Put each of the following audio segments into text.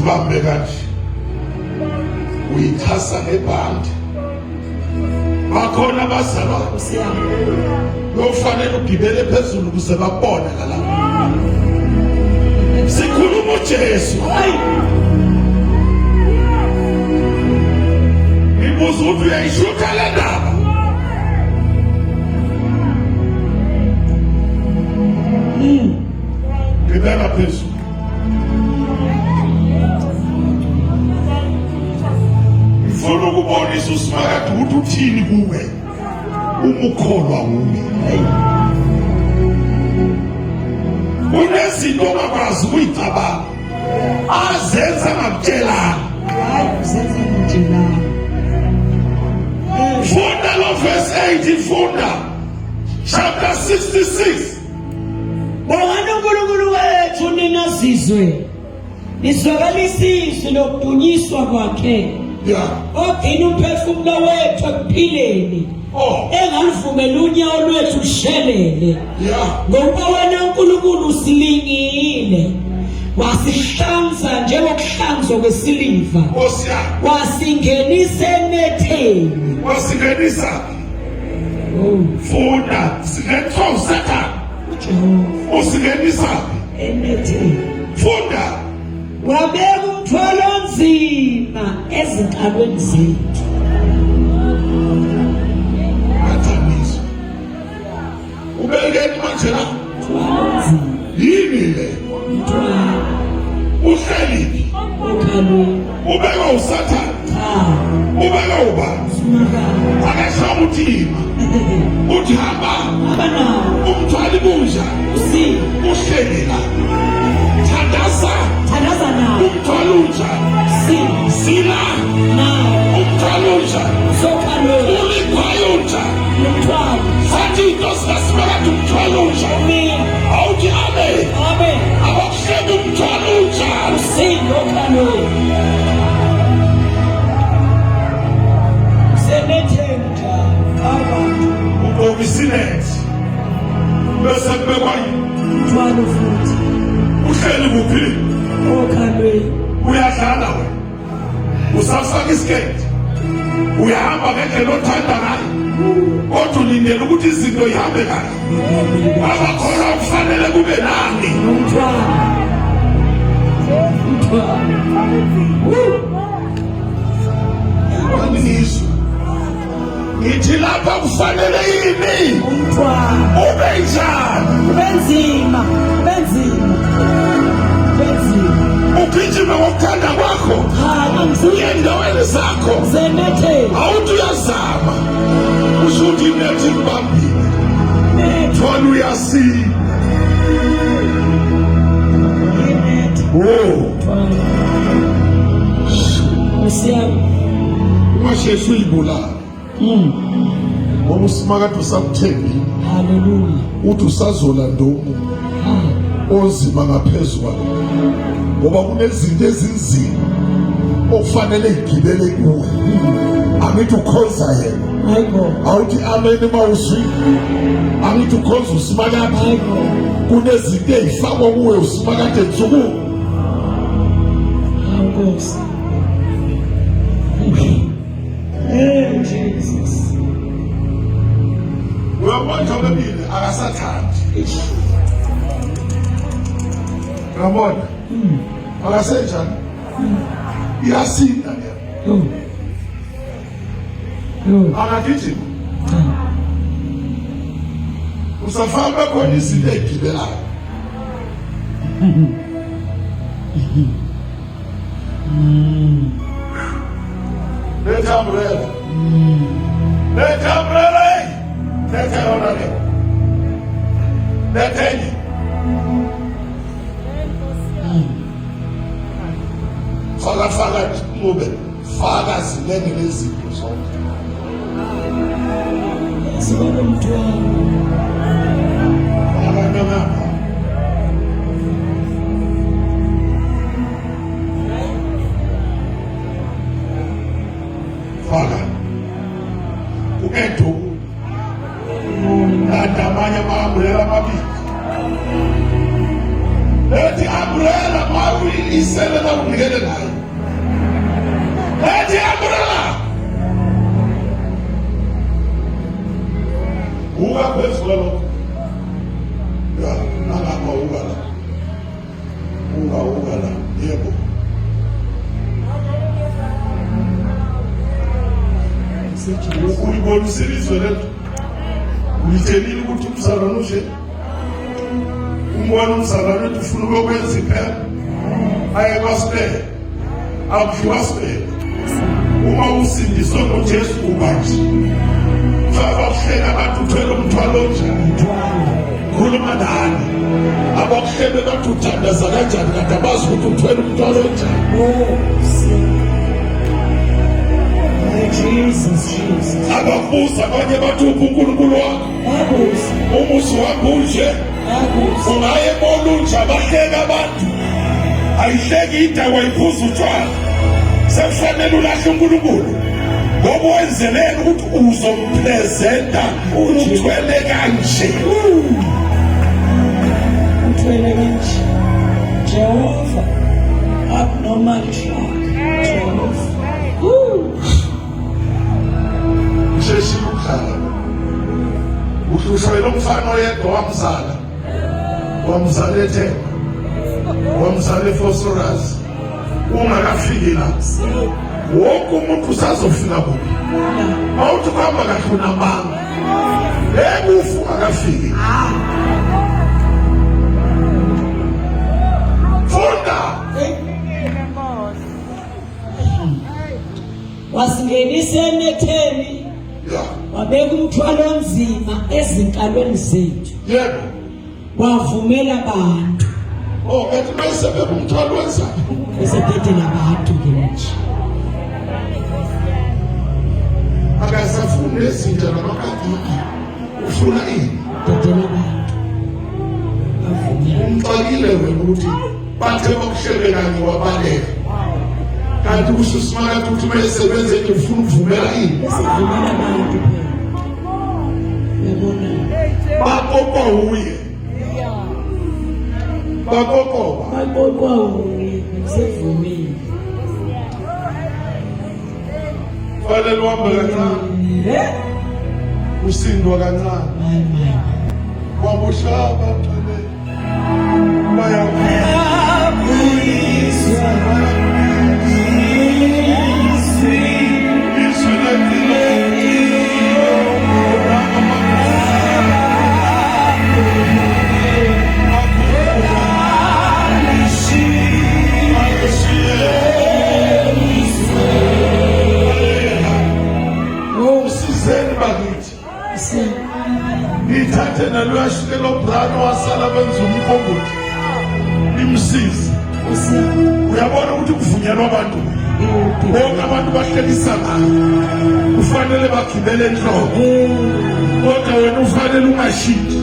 uzibambe kanje uyithasa ngebhandi bakhona abazalwa lofanele ugibele phezulu ukuze babone la sikhuluma uJesu ngibuza ukuthi uyayishutha le ndaba ngibeka phezulu ngifuna ukubonisa uSimakade ukuthi uthini kuwe umukholwa nguwe kunezinto ongakwazi ukuyicabanga azenza ngakutshelanga funda lo verse 8 funda chapter 66 Bongani uNkulunkulu wethu nina sizwe nizwakalisa izwi lokudunyiswa kwakhe ogcina umphefumulo wethu ekuphileni engalivumela unyawo lwethu lushelele ngoba wena uNkulunkulu usilingile wasihlanza njengokuhlanzwa kwesiliva wasingenisa emetheni wasingenisa funda singethosa usingenisa emetheni funda wabeka umthwalo onzima ezinqalweni zethu athanisa ubekeni manje la yini le uhleli ubeka usathane ubeka ubani akasho umuthima uthi hamba umthwali bunja uhleli la thandaza nawo umthwalo unja sila umthwalo unja ulikhwayo unja sathi inkosi kaSimakade umthwalo unja awuthi amen abakuhleli umthwalo unja senethenta abantu ubisinethi bese kubekwa umthwalo futhi uhleli kuphi okhalweni uyadlala wena usafaka iskate uyahamba ngendlela othanda ngayo kodwa ulindele ukuthi izinto ihambe kahle abakhona kufanele kube nani Anizwa ngithi lapha kufanele yini ube njani benzima ugijime ngokuthanda kwakho uye endaweni zakho awuthi uyazama usho ukuthi inethi ngibambile thona uyasina ungasheshe uyibulala ngoba uSimakade usakuthembile haleluya uthi usazolanda umuntu onzima ngaphezulu kwakho ngoba kunezinto ezinzima okufanele igibele kuwe angithi ukhonza yena awuthi amen mawuzwi angithi ukhonza uSimakade kunezinto ezifakwa kuwe uSimakade nsuku Nkosi Jesus uyabona bebile akasathandi uyabona akasenjani iyasinda le akagijima usafamba khona izinto ezigibelayo letha umbrella letha yona le letheni faka kube faka zilenge lezinto zonke sibona umthwalo abantwana faka uEdo nadamanya mabulela mabili Lethi umbrella mawuyisele la unikele nayo. Lethi umbrella. Uga phezulu. Ya, nalapha uga la. Uga la. Yebo. Uyibonisile izwe lethu. Uyitshelile ukuthi umzalwane uje. Umbona umzalwane wethu ufuna ukwenza iphela. Aye kwasibele. Akudliwa sibele. Uma usindiswe ngoJesu ubanje. Faka ukuhlela abantu uthwele umthwalo onjani. Khuluma nani. Abakuhlebe bathi uthandaza kanjani kanti abazi ukuthi uthwele umthwalo onjani. Jesus. Abakubuza abanye bathi uNkulunkulu wakho. Umusi wakho unje. Ungaye bolunje abahleka abantu. Ayihleki indawo ayiphuza utshwala. Sekufanele ulahle uNkulunkulu. Ngoba wenzelele ukuthi uzompresenta uthwele kanje. Uthwele kanje. Jehova. Abnormal track. Jehova. Sheshi ukhala. Uhlushwele umfana oyedwa wamzala eThemba. Wamzala eFosforus. Ungakafiki la. Wonke umuntu usazofika kuphi. Awuthi kuhamba kahle unamanga. Ekufa ungakafiki. Funda. Wasingenisa emetheni. Wabeka umthwalo onzima ezinkalweni zethu. Yebo. Wavumela abantu. Ethi mayisebeka umthwalo wenzani? Besephethe nabantu nje. Akasafuni izinto namakati. Ufuna ini? Dedela abantu. Bavumela. Umxakile wena ukuthi bathe bakuhlebe kanye wabaleka. Kanti ususimaka ukuthi mayisebenze nje ufuna ukuvumela ini? Besivumela abantu phela. Uyabona? Bakopa uye. Bakopa uye. Besivumile. Fanele uhambe kancane. Usindwa kancane. Wabuhlaba thole. Ithathe naluyashike lo brano wasala benza umkhongothi imsizi. Uyabona ukuthi kuvunyelwa abantu bonke abantu bahlekisa ngayo. Kufanele bagibele enhloko. Kodwa wena ufanele ungashintshi.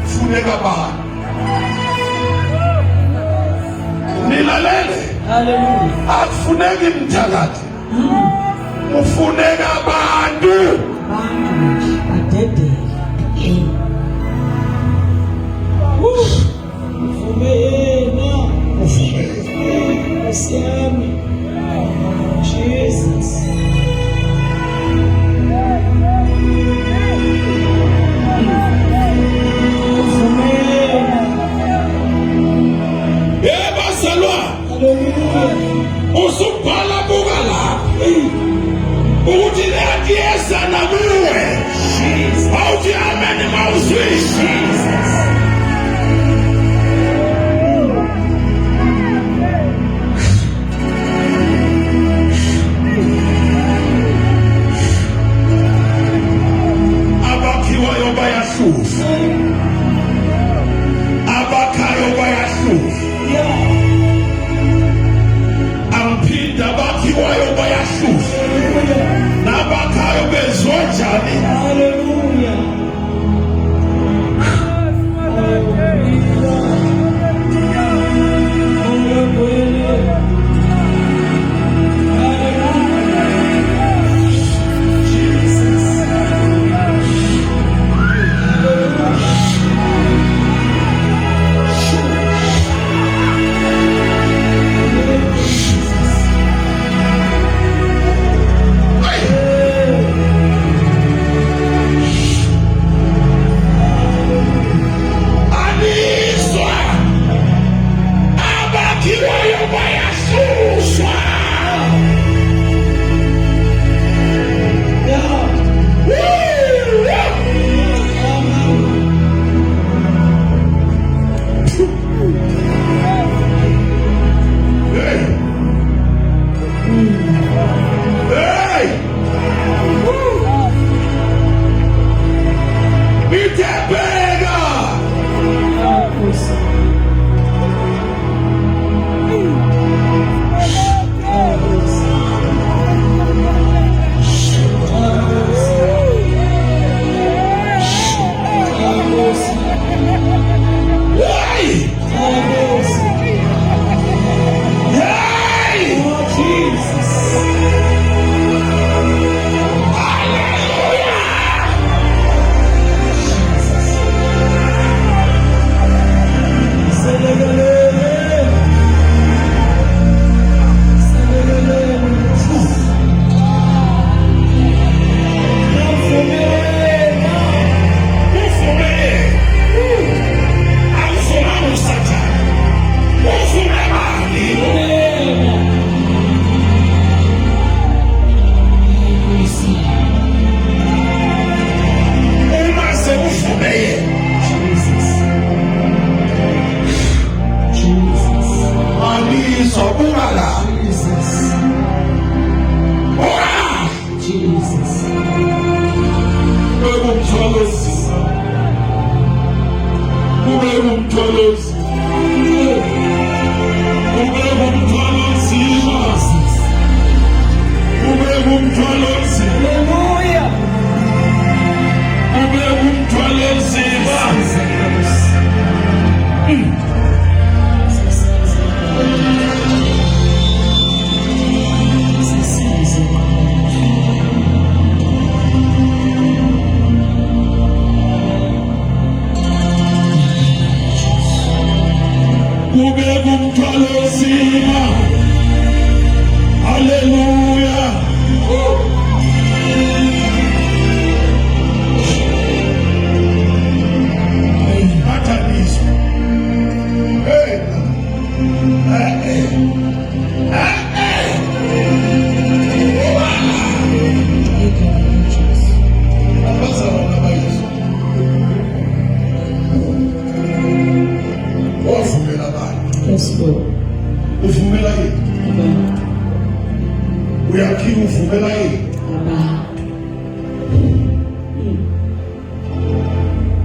Funeka bani? Nilalele. Hallelujah. Akufuneki mthakathi. Ufuneka abantu. Adede. Ufumena. Ufumena. Jesus. Usubhala buka lapha ukuthi lethi yesana kuwe. Awuthi amen mawuzwe Jesus. umthwalo nzima, kube umthwalo nzima, kube umthwalo nzima, kube umthwalo nzima, Hallelujah. kube umthwalo nzima. Kube umthwalo nzima. Hallelujah. Athaniswa. Hey. Abazalwane bayizwa. Wavumela abantu. Yes, Lord. Uvumela yini? Uyakhiwa uvumela yini?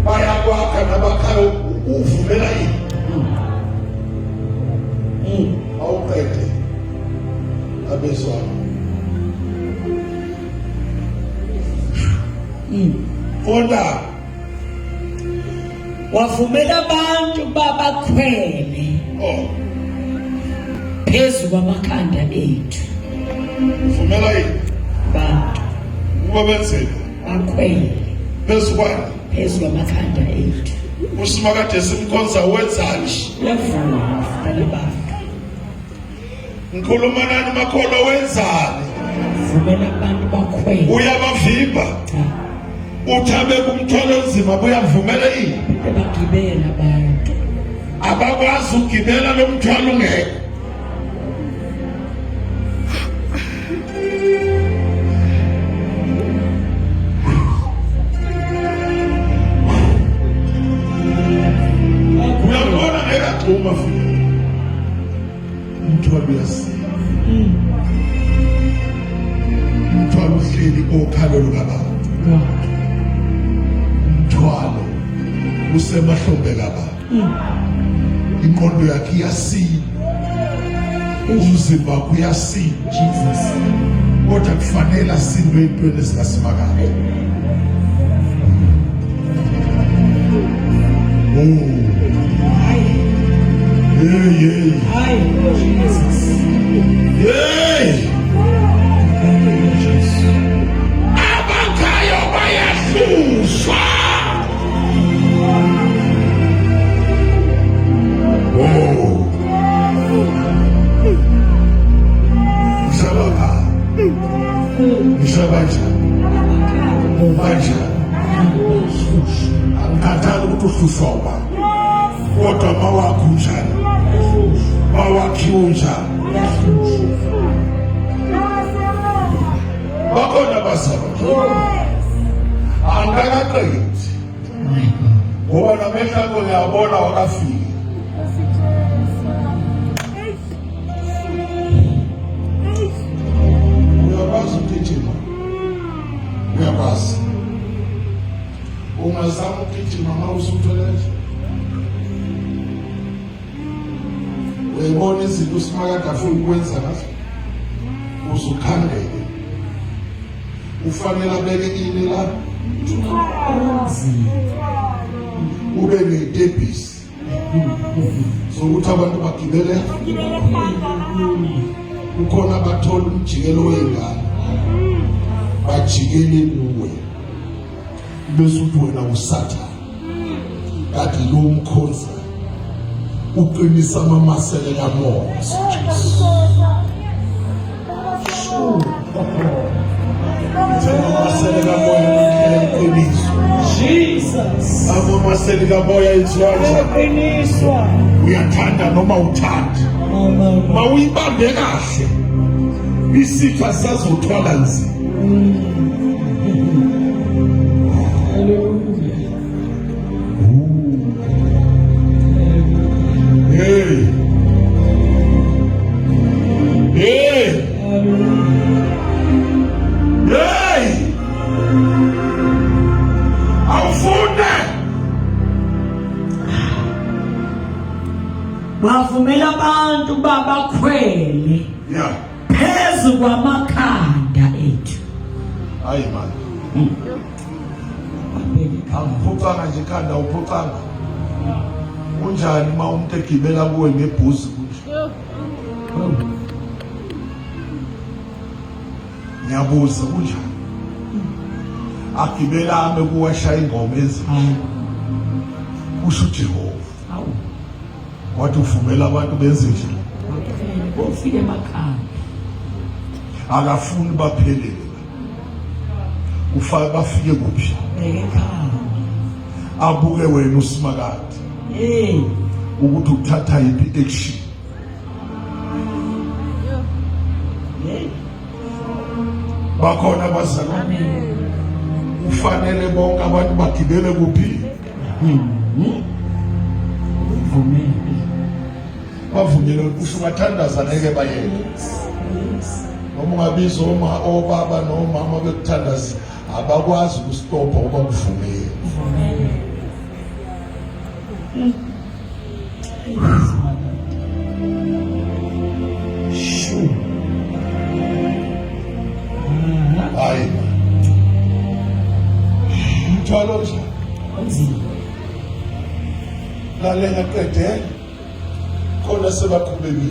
Bayakwakha nabakhayo uvumela yini? Awuqede abezwana. Kodwa Wavumela abantu babakhwele phezu kwamakhanda ethu. uvumela yini? Bantu Ukuba benzele bakhwele phezu kwani? phezu kwamakhanda ethu. Usimakade simkhonza wenzani? Uyavuma bale bantu. Ngikhuluma nani makholwa wenzani? Vumela abantu bakhwele. Uyabavimba. Uthabe kumthwalo nzima buyavumela yini? Bagibela abantu. Abakwazi ukugibela lo mthwalo ungekho. Uyabona ngekagcuma futhi. Umthwalo uyasila. Umthwalo uhleli okhalo lukababa. Umthwalo usemahlombe kababa. Ingqondo yakhe iyasila. Umzimba wakhe uyasila. Jesus. Kodwa kufanele asindwe ezintweni ezingasimakayo. Hey. Hi, Jesus. Hey. Abakhayo bayahluswa. Mshabanja. Angikhathali ukuthi uhlusoba. Kodwa mawakho njani? Mawakhiwo njani? Bakhona bazalwane. Angakaqedi. Ngoba namehla akho ngiyabona wakafika. Uyakwazi ukugijima? Uyakwazi. Ungazama ukugijima uma usutholeje. Uyabona izinto usimakade afuna ukwenza ngazo. Uzukhandele. Ufanele abeke ini la. Ube netebhisi. Sokuthi abantu bagibele. Ukhona bathola umjikelo wengane. Bajikele kuwe. Bese uthi wena usathana. Kanti lo umkhonza uqinisa amamasele kamoya. Amamasele kamoya uqiniswa. Jesus. Amamasele kamoya Uqiniswa. uyathanda noma uthanda. Mawuyibambe kahle. Isitha sazothwala nzima. Hallelujah. Hey. Hey. Hey. Bavumela abantu babakhwele Yeah. phezu kwamakhanda ethu. Hayi man. Awuphucanga nje ikhanda awuphucanga. Kunjani uma umuntu egibela kuwe ngebhuzi kunje? Ngiyabuza kunjani? Agibela ame kuwashaya ingoma ezinhle. Kusho uJehova. Awu. Wathi uvumela abantu benze nje. Bofike emakhanda. Akafuni baphelele. Ufaka bafike kuphi? Ekhaya. Abuke wena uSimakade. Ukuthi uthatha yiphi action. Bakhona bazalwane. Amen. Kufanele bonke abantu bagibele kuphi? Vumela. Bavumele ukuthi ungathandaza ngeke bayeke. Noma ungabiza obaba nomama bekuthandaza abakwazi ukustopha ngoba kuvumele. Sure. Hayi man. Mthwalo nje. Onzima. Lalela qedela. Khona sebaqhubekile.